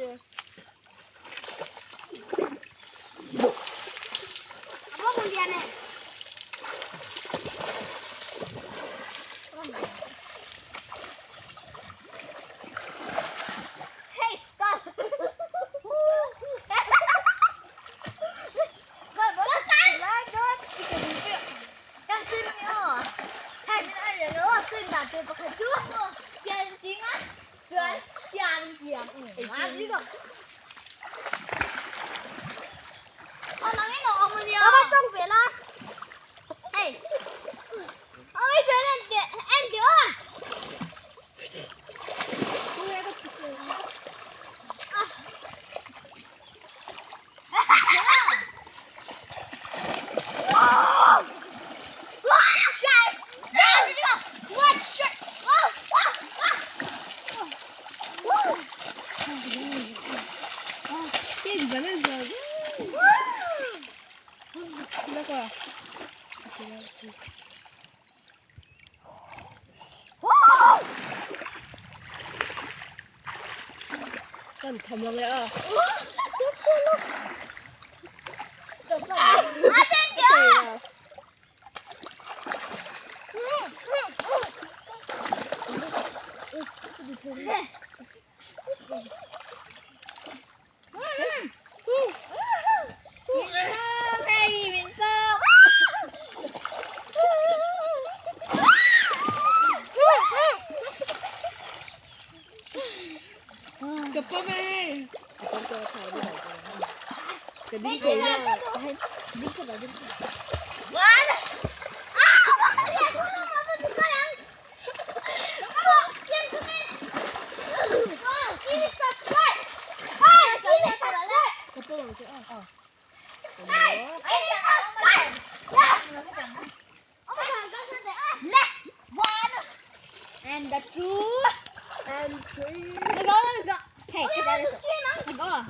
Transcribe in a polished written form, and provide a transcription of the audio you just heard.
Apa kuliahnya? Hey, stop! Yang sini hai mình ăn rồi nó xin bà tôi có phải trước luôn tiền tiếng á rồi tiền má đi được mà mấy đồ ông đi đâu trong về la hey ông ấy chơi lên tiền ăn được 난 가명이야. 급하네. 아빠가 다 어디 갈 거야? 그 니가 해. 니가 나 좀. 와! 아! 야, 그거 너무 두꺼랑. 너무 괜찮네. Give me subscribe. 아, give me subscribe. 아빠가 어디? Hey, give me subscribe. 야. 엄마 잠깐만. Let one and the two and three. 이거. Hey, 기다려. 이거. 와,